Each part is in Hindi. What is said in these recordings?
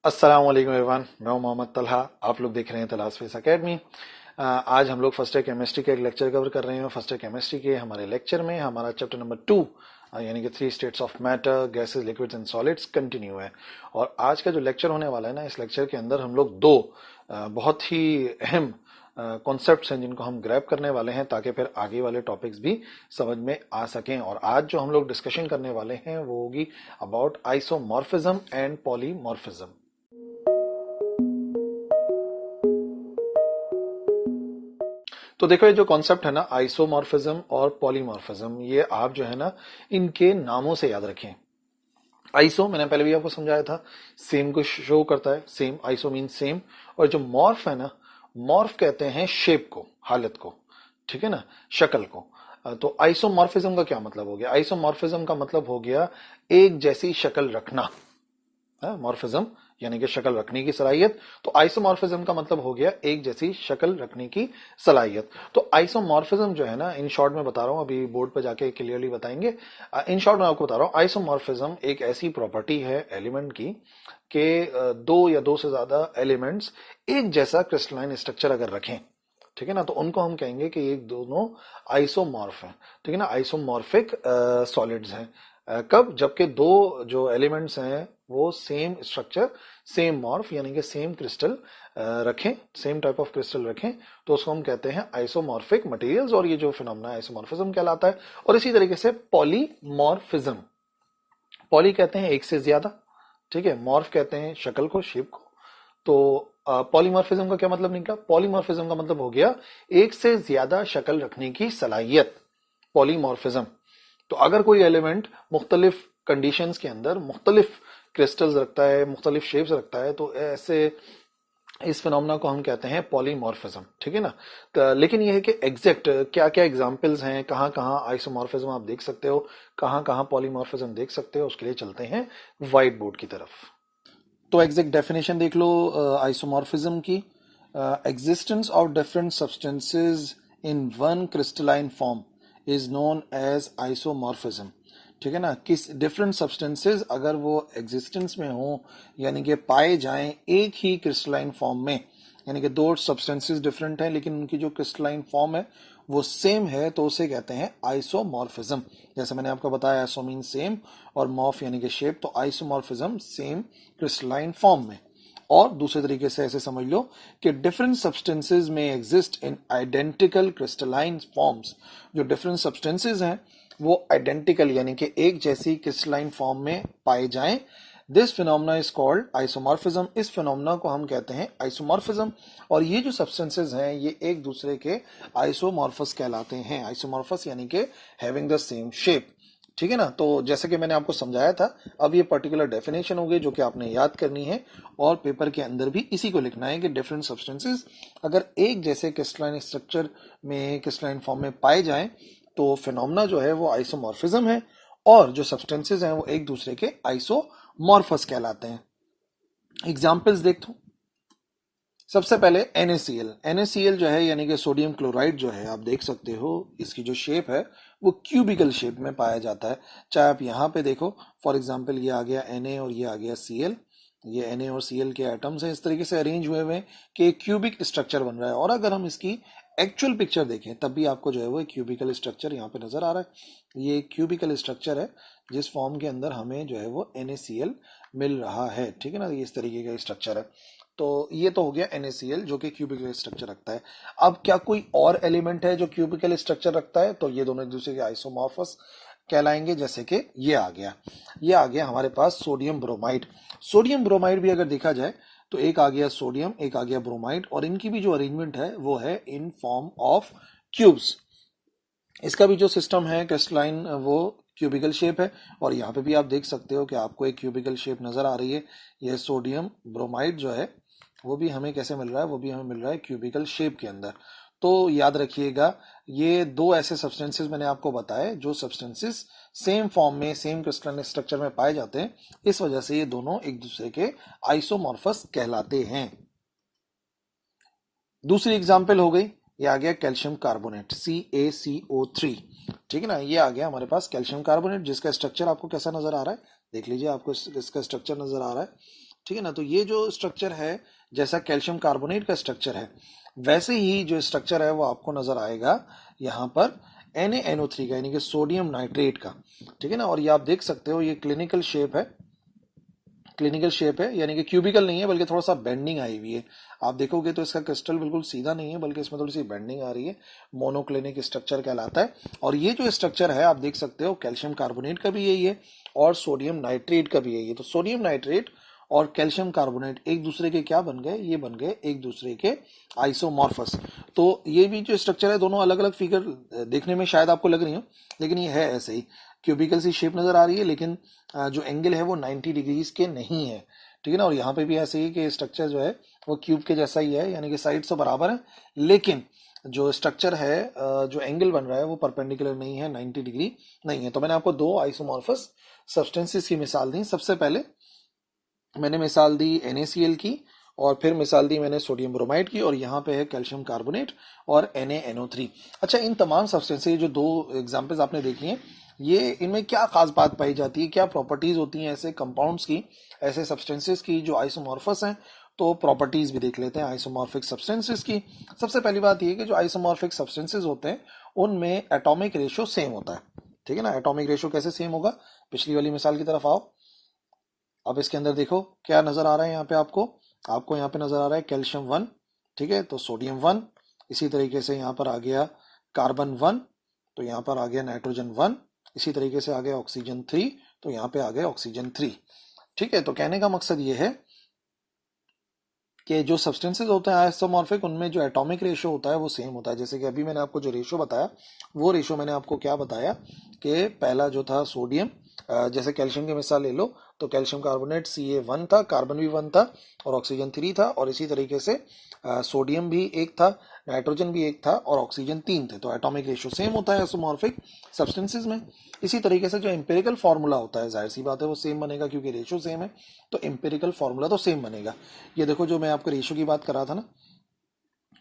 अस्सलाम वालेकुम एवरीवन, मैं हूं मोहम्मद तलहा। आप लोग देख रहे हैं तलाश फेस एकेडमी। आज हम लोग फर्स्ट ईयर केमिस्ट्री का एक लेक्चर कवर कर रहे हैं। फर्स्ट ईयर केमिस्ट्री के हमारे लेक्चर में हमारा चैप्टर नंबर 2 यानी कि 3 states of matter, gases, liquids and solids continue है। और आज का जो लेक्चर होने वाला है ना, इस लेक्चर के अंदर हम लोग दो बहुत ही अहम कॉन्सेप्ट्स हैं जिनको हम ग्रैब करने वाले हैं ताकि फिर आगे वाले टॉपिक्स भी समझ में आ सकें। और आज जो हम लोग डिस्कशन करने वाले हैं वो होगी अबाउट आइसोमॉर्फिज्म एंड पॉलीमॉर्फिज्म। तो देखो, ये जो कॉन्सेप्ट है ना, आइसोमॉर्फिज्म और पॉलीमॉर्फिज्म, ये आप जो है ना इनके नामों से याद रखें। आइसो मैंने पहले भी आपको समझाया था, सेम को शो करता है, सेम, आइसो मीन सेम। और जो मॉर्फ है ना, मॉर्फ कहते हैं शेप को, हालत को, ठीक है ना, शक्ल को। तो आइसोमॉर्फिज्म का क्या मतलब हो गया? आइसोमॉर्फिज्म का मतलब हो गया एक जैसी शक्ल रखना। मॉर्फिज्म यानी कि शक्ल रखने की सलाहियत। तो आइसोमॉर्फिज्म का मतलब हो गया एक जैसी शक्ल रखने की सलाहियत। तो आइसोमॉर्फिज्म जो है ना, इन शॉर्ट में बता रहा हूं, अभी बोर्ड पे जाके क्लियरली बताएंगे। इन शॉर्ट में आपको बता रहा हूं, आइसोमॉर्फिज्म एक ऐसी प्रॉपर्टी है एलिमेंट की कि दो या दो से ज्यादा एलिमेंट्स एक जैसा क्रिस्टलाइन स्ट्रक्चर अगर रखें, ठीक है ना, तो उनको हम कहेंगे कि एक दोनों आइसोमॉर्फ हैं, ठीक है ना, आइसोमॉर्फिक सॉलिड्स हैं। कब? जबकि दो जो एलिमेंट्स हैं वो सेम स्ट्रक्चर, सेम मॉर्फ यानी कि सेम क्रिस्टल रखें, सेम टाइप ऑफ क्रिस्टल रखें, तो उसको हम कहते हैं आइसोमॉर्फिक मटेरियल्स। और ये जो फिनोमेना आइसोमॉर्फिज्म कहलाता है। और इसी तरीके से पॉलीमॉर्फिज्म, पॉली कहते हैं एक से ज्यादा, ठीक है, मॉर्फ कहते हैं शक्ल को, शेप को। तो पॉलीमॉर्फिज्म का क्या मतलब निकला? पॉलीमॉर्फिज्म का मतलब हो गया एक से ज्यादा शक्ल रखने की सलाहियत, पॉलीमॉर्फिज्म। तो अगर कोई एलिमेंट मुख्तलिफ कंडीशंस के अंदर मुख्तलिफ क्रिस्टल्स रखता है, मुख्तलिफ शेप्स रखता है, तो ऐसे इस फिनोमेना को हम कहते हैं पॉलीमॉर्फिज्म, ठीक है ना। तो लेकिन यह है कि एग्जैक्ट क्या क्या एग्जांपल्स हैं, कहां कहां आइसोमॉर्फिज्म आप देख सकते हो, कहां कहां पॉलीमॉर्फिज्म देख सकते हो, उसके लिए चलते हैं व्हाइट बोर्ड की तरफ। तो एग्जैक्ट डेफिनेशन देख लो आइसोमॉर्फिज्म की। Existence of different substances in one crystalline form is known as isomorphism, ठीक है ना। किस डिफरेंट सब्सटेंसेस अगर वो एग्जिस्टेंस में हो, यानी कि पाए जाएं एक ही क्रिस्टलाइन फॉर्म में, यानी कि दो सब्सटेंसेस डिफरेंट हैं लेकिन उनकी जो क्रिस्टलाइन फॉर्म है वो सेम है, तो उसे कहते हैं आइसोमॉर्फिज्म। जैसे मैंने आपको बताया, आइसो मीन सेम और मॉर्फ यानी कि शेप, तो आइसोमॉर्फिज्म सेम क्रिस्टलाइन फॉर्म में। और दूसरे तरीके से ऐसे समझ लो कि डिफरेंट सब्सटेंसेस में exist in identical crystalline forms. जो डिफरेंट सब्सटेंसेस हैं वो आइडेंटिकल यानी कि एक जैसी क्रिस्टलाइन फॉर्म में पाए जाएं, this phenomena is called isomorphism. इस फिनोमेना को हम कहते हैं आइसोमॉर्फिज्म। और ये जो सब्सटेंसेस हैं ये एक दूसरे के आइसोमॉर्फस कहलाते हैं। आइसोमॉर्फस यानी कि हैविंग द सेम शेप, ठीक है ना। तो जैसे कि मैंने आपको समझाया था, अब ये पर्टिकुलर डेफिनेशन हो गई जो कि आपने याद करनी है और पेपर के अंदर भी इसी को लिखना है कि डिफरेंट सब्सटेंसेस अगर एक जैसे क्रिस्टलाइन स्ट्रक्चर में, क्रिस्टलाइन फॉर्म में पाए जाएं, तो फिनोमेना जो है वो आइसोमॉर्फिज्म है। और जो सब्सटेंसेस हैं वो एक दूसरे के आइसोमॉर्फस कहलाते हैं। एग्जाम्पल्स देखो, सबसे पहले NaCl। NaCl जो है यानी कि सोडियम क्लोराइड जो है, आप देख सकते हो इसकी जो शेप है वो क्यूबिकल शेप में पाया जाता है। चाहे आप यहाँ पे देखो, फॉर एग्जांपल ये आ गया Na और ये आ गया Cl, ये Na और Cl के एटम्स हैं इस तरीके से अरेंज हुए हुए कि क्यूबिक स्ट्रक्चर बन रहा है। और अगर हम इसकी एक्चुअल पिक्चर देखें तब भी आपको जो है वो क्यूबिकल स्ट्रक्चर यहाँ पे नजर आ रहा है। ये क्यूबिकल स्ट्रक्चर है जिस फॉर्म के अंदर हमें जो है वो NaCl मिल रहा है, ठीक है ना। ये इस तरीके का स्ट्रक्चर है। तो ये तो हो गया NaCl जो कि क्यूबिकल स्ट्रक्चर रखता है। अब क्या कोई और एलिमेंट है जो क्यूबिकल स्ट्रक्चर रखता है? तो ये दोनों एक दूसरे के आइसोमॉर्फस कहलाएंगे। जैसे कि ये आ गया हमारे पास सोडियम ब्रोमाइड। सोडियम ब्रोमाइड भी अगर देखा जाए तो एक आ गया सोडियम, एक आ गया ब्रोमाइड, और इनकी भी जो अरेंजमेंट है वो है इन फॉर्म ऑफ क्यूब्स। इसका भी जो सिस्टम है क्रिस्टलाइन वो क्यूबिकल शेप है। और यहाँ पे भी आप देख सकते हो कि आपको एक क्यूबिकल शेप नजर आ रही है। यह सोडियम ब्रोमाइड जो है वो भी हमें कैसे मिल रहा है? वो भी हमें मिल रहा है क्यूबिकल शेप के अंदर। तो याद रखिएगा, ये दो ऐसे सब्सटेंसेस मैंने आपको बताए जो सब्सटेंसेस सेम फॉर्म में, सेम क्रिस्टलाइन स्ट्रक्चर में पाए जाते हैं, इस वजह से ये दोनों एक दूसरे के आइसोमॉर्फस कहलाते हैं। दूसरी एग्जाम्पल हो गई, ये आ गया कैल्शियम कार्बोनेट, CaCO3, ठीक है ना। ये आ गया हमारे पास कैल्शियम कार्बोनेट जिसका स्ट्रक्चर आपको कैसा नजर आ रहा है? देख लीजिए, आपको इसका स्ट्रक्चर नजर आ रहा है। ठीक है ना। तो ये जो स्ट्रक्चर है, जैसा कैल्शियम कार्बोनेट का स्ट्रक्चर है, वैसे ही जो स्ट्रक्चर है वो आपको नजर आएगा यहाँ पर NaNO3 का, यानी कि सोडियम नाइट्रेट का। ठीक है ना। और ये आप देख सकते हो, ये क्लिनिकल शेप है, क्लिनिकल शेप है, यानी कि क्यूबिकल नहीं है बल्कि थोड़ा सा बेंडिंग आई हुई है। आप देखोगे तो इसका क्रिस्टल बिल्कुल सीधा नहीं है, बल्कि इसमें थोड़ी सी बेंडिंग आ रही है। मोनोक्लिनिक स्ट्रक्चर कहलाता है। और ये जो स्ट्रक्चर है आप देख सकते हो, कैल्शियम कार्बोनेट का भी यही है और सोडियम नाइट्रेट का भी यही है। तो सोडियम नाइट्रेट और कैल्शियम कार्बोनेट एक दूसरे के क्या बन गए, ये बन गए एक दूसरे के आइसोमॉर्फस। तो ये भी जो स्ट्रक्चर है, दोनों अलग अलग फिगर देखने में शायद आपको लग रही हो, लेकिन ये है ऐसे ही, क्यूबिकल सी शेप नजर आ रही है, लेकिन जो एंगल है वो 90 डिग्रीज के नहीं है। ठीक है ना। और यहाँ पे भी ऐसे ही कि स्ट्रक्चर जो है वो क्यूब के जैसा ही है, यानी कि साइड से बराबर है, लेकिन जो स्ट्रक्चर है, जो एंगल बन रहा है वो परपेंडिकुलर नहीं है, 90 डिग्री नहीं है। तो मैंने आपको दो आइसोमॉर्फस सब्सटेंसेस की मिसाल दी। सबसे पहले मैंने मिसाल दी NaCl की, और फिर मिसाल दी मैंने सोडियम ब्रोमाइड की, और यहाँ पे है कैल्शियम कार्बोनेट और NaNO3। अच्छा, इन तमाम सब्सटेंसेस, जो दो एग्जांपल्स आपने देखी हैं, ये इनमें क्या खास बात पाई जाती है, क्या प्रॉपर्टीज होती हैं ऐसे कंपाउंड्स की, ऐसे सब्सटेंसेस की जो आइसोमॉर्फस हैं। तो प्रॉपर्टीज भी देख लेते हैं आइसोमॉर्फिक सब्सटेंसेस की। सबसे पहली बात यह कि जो आइसोमॉर्फिक सब्सटेंसेस होते हैं उनमें एटॉमिक रेशियो सेम होता है। ठीक है ना। एटॉमिक रेशियो कैसे सेम होगा, पिछली वाली मिसाल की तरफ आओ। अब इसके अंदर देखो क्या नजर आ रहा है, यहाँ पे आपको यहाँ पे नजर आ रहा है कैल्शियम 1, ठीक है, तो सोडियम 1, इसी तरीके से यहाँ पर आ गया कार्बन 1, तो यहाँ पर आ गया नाइट्रोजन 1, इसी तरीके से आ गया ऑक्सीजन 3, तो यहाँ पे आ गया ऑक्सीजन 3। ठीक है। तो कहने का मकसद ये है कि जो सब्सटेंसेस होते हैं आइसोमॉर्फिक, उनमें जो एटॉमिक रेशियो होता है वो सेम होता है। जैसे कि अभी मैंने आपको जो रेशियो बताया, वो रेशियो मैंने आपको क्या बताया कि पहला जो था सोडियम, जैसे कैल्शियम की मिसाल ले लो, तो कैल्शियम कार्बोनेट Ca1 था, कार्बन भी 1 था और ऑक्सीजन 3 था, और इसी तरीके से सोडियम भी 1 था, नाइट्रोजन भी 1 था और ऑक्सीजन 3 थे। तो एटॉमिक रेशियो सेम होता है आइसोमॉर्फिक सब्सटेंसेस में। इसी तरीके से जो एम्पिरिकल फार्मूला होता है, जाहिर सी बात है वो सेम बनेगा, क्योंकि रेशियो सेम है, तो एम्पिरिकल फार्मूला तो सेम बनेगा। ये देखो, जो मैं आपको रेशियो की बात कर रहा था ना,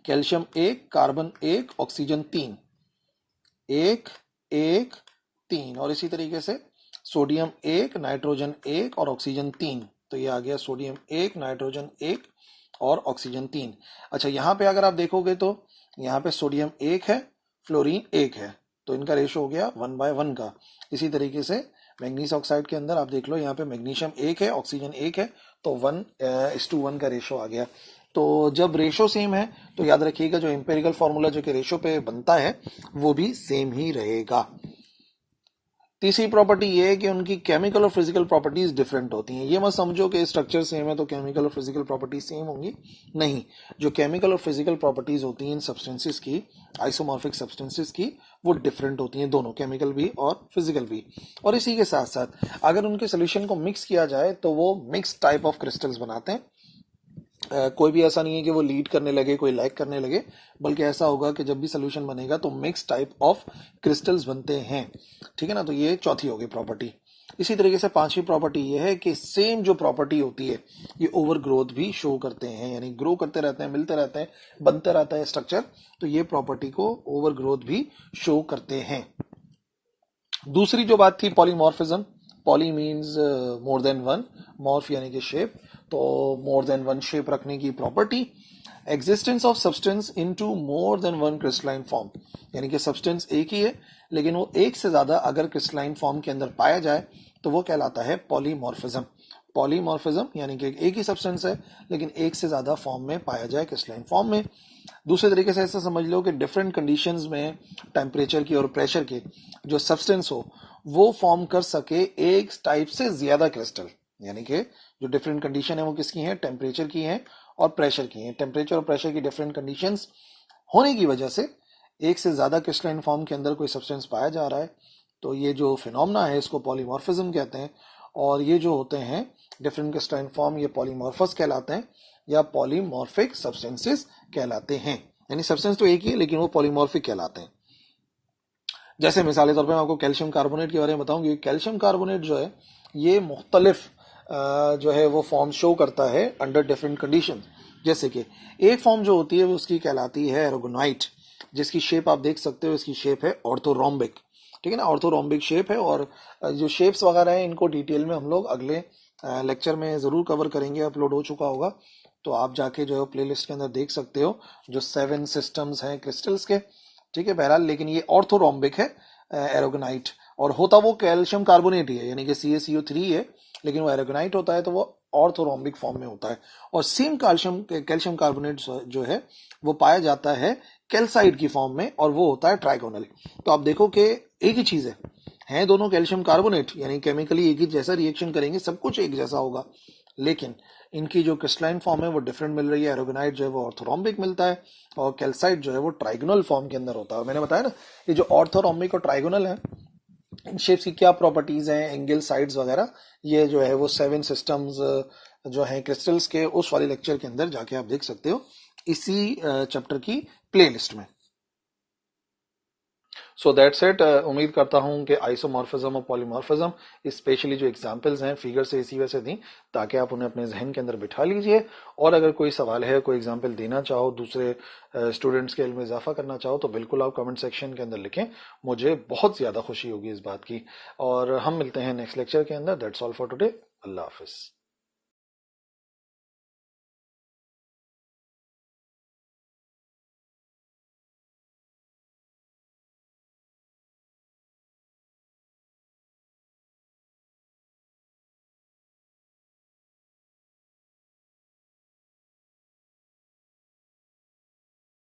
कैल्शियम 1, कार्बन 1, ऑक्सीजन 3, 1 1 3, और इसी तरीके से सोडियम 1, नाइट्रोजन 1 और ऑक्सीजन 3। तो ये आ गया सोडियम 1, नाइट्रोजन 1 और ऑक्सीजन 3। अच्छा, यहाँ पे अगर आप देखोगे तो यहाँ पे सोडियम 1 है, फ्लोरीन 1 है, तो इनका रेशो हो गया 1/1 का। इसी तरीके से मैग्नीज ऑक्साइड के अंदर आप देख लो, यहाँ पे मैग्नीशियम 1 है, ऑक्सीजन 1 है, तो 1:1 का रेशो आ गया। तो जब रेशो सेम है तो याद रखिएगा जो एम्पेरिकल फॉर्मूला जो कि रेशो पे बनता है वो भी सेम ही रहेगा। तीसरी प्रॉपर्टी ये है कि उनकी केमिकल और फिजिकल प्रॉपर्टीज डिफरेंट होती हैं। ये मत समझो कि स्ट्रक्चर सेम है तो केमिकल और फिजिकल प्रॉपर्टीज सेम होंगी, नहीं। जो केमिकल और फिजिकल प्रॉपर्टीज होती हैं इन सब्सटेंसेस की, आइसोमॉर्फिक सब्सटेंसेस की, वो डिफरेंट होती हैं, दोनों, केमिकल भी और फिजिकल भी। और इसी के साथ साथ अगर उनके सोल्यूशन को मिक्स किया जाए तो वो मिक्स टाइप ऑफ क्रिस्टल्स बनाते हैं। कोई भी ऐसा नहीं है कि वो लीड करने लगे, कोई लैग करने लगे, बल्कि ऐसा होगा कि जब भी सोल्यूशन बनेगा तो मिक्स टाइप ऑफ क्रिस्टल्स बनते हैं। ठीक है ना। तो ये चौथी होगी प्रॉपर्टी। इसी तरीके से पांचवी प्रॉपर्टी ये है कि सेम जो प्रॉपर्टी होती है ये ओवर ग्रोथ भी शो करते हैं, यानी ग्रो करते रहते हैं, मिलते रहते हैं, बनते रहता है स्ट्रक्चर, तो ये प्रॉपर्टी को ओवर ग्रोथ भी शो करते हैं। दूसरी जो बात थी polymorphism, poly means more than one, morph यानी कि शेप, तो मोर देन वन शेप रखने की property. Existence of substance into more than one crystalline form, यानी कि सब्सटेंस एक ही है लेकिन वो एक से ज्यादा अगर क्रिस्टलाइन फॉर्म के अंदर पाया जाए तो वो कहलाता है पॉलीमॉर्फिज्म। पॉलीमॉर्फिज्म यानी कि एक ही सब्सटेंस है लेकिन एक से ज्यादा फॉर्म में पाया जाए, क्रिस्टलाइन फॉर्म में। दूसरे तरीके से ऐसा समझ लो कि डिफरेंट कंडीशंस में टेम्परेचर की और प्रेशर के जो सब्सटेंस हो वो फॉर्म कर सके एक टाइप से ज्यादा क्रिस्टल, यानी कि जो डिफरेंट कंडीशन है वो किसकी है, टेम्परेचर की है और प्रेशर की है। टेम्परेचर और प्रेशर की डिफरेंट कंडीशंस होने की वजह से एक से ज्यादा क्रिस्टलाइन फॉर्म के अंदर कोई सब्सटेंस पाया जा रहा है, तो ये जो फिनोमेना है इसको पॉलीमॉर्फिज्म कहते हैं। और ये जो होते हैं डिफरेंट क्रिस्टलाइन फॉर्म, ये पॉलीमॉर्फस कहलाते हैं या पॉलीमॉर्फिक सब्सटेंसेस कहलाते हैं। यानी सब्सटेंस तो एक ही है लेकिन वो पॉलीमॉर्फिक कहलाते हैं। जैसे मिसाल के तौर पर मैं आपको कैल्शियम कार्बोनेट के बारे में बताऊं कि कैल्शियम कार्बोनेट जो है ये मुख्तलिफ जो है वो फॉर्म शो करता है अंडर डिफरेंट कंडीशन। जैसे कि एक फॉर्म जो होती है वो उसकी कहलाती है एरागोनाइट, जिसकी शेप आप देख सकते हो, इसकी शेप है ऑर्थोरोम्बिक। ठीक है ना, ऑर्थोरोम्बिक शेप है। और जो शेप्स वगैरह हैं इनको डिटेल में हम लोग अगले लेक्चर में ज़रूर कवर करेंगे, अपलोड हो चुका होगा, तो आप जाके जो है प्लेलिस्ट के अंदर देख सकते हो, जो 7 सिस्टम्स हैं क्रिस्टल्स के। ठीक है, बहरहाल लेकिन ये ऑर्थोरोम्बिक है एरोगोनाइट, और होता वो कैल्शियम कार्बोनेट ही है, यानी कि CaCO3 है, लेकिन वो एरोगोनाइट होता है तो वो ऑर्थोरोम्बिक फॉर्म में होता है। और सेम कैल्शियम कार्बोनेट जो है वो पाया जाता है कैल्साइट की फॉर्म में, और वो होता है ट्राइगोनल। तो आप देखो कि एक ही चीज है दोनों कैल्शियम कार्बोनेट, यानी केमिकली एक ही जैसा रिएक्शन करेंगे, सब कुछ एक जैसा होगा, लेकिन इनकी जो क्रिस्टलाइन फॉर्म है वो डिफरेंट मिल रही है। एरोगोनाइट जो है वो ऑर्थोरोम्बिक मिलता है, और कैल्साइट जो है वो ट्राइगोनल फॉर्म के अंदर होता है। मैंने बताया ना, ये जो ऑर्थोरोम्बिक और ट्राइगोनल है, इन शेप्स की क्या प्रॉपर्टीज हैं, एंगल, साइड्स वगैरह, ये जो है वो 7 सिस्टम्स जो है क्रिस्टल्स के, उस वाले लेक्चर के अंदर जाके आप देख सकते हो, इसी चैप्टर की प्लेलिस्ट में। So that's it. उम्मीद करता हूं कि आइसोमॉर्फिज्म और पॉलीमॉर्फिज्म, स्पेशली जो एग्जांपल्स हैं फिगर से इसी वजह से दी, ताकि आप उन्हें अपने जहन के अंदर बिठा लीजिए। और अगर कोई सवाल है, कोई एग्जांपल देना चाहो, दूसरे स्टूडेंट्स के इल्म में इजाफा करना चाहो, तो बिल्कुल आप कमेंट सेक्शन के अंदर लिखें, मुझे बहुत ज्यादा खुशी होगी इस बात की। और हम मिलते हैं नेक्स्ट लेक्चर के अंदर। That's all for today. Allah Hafiz.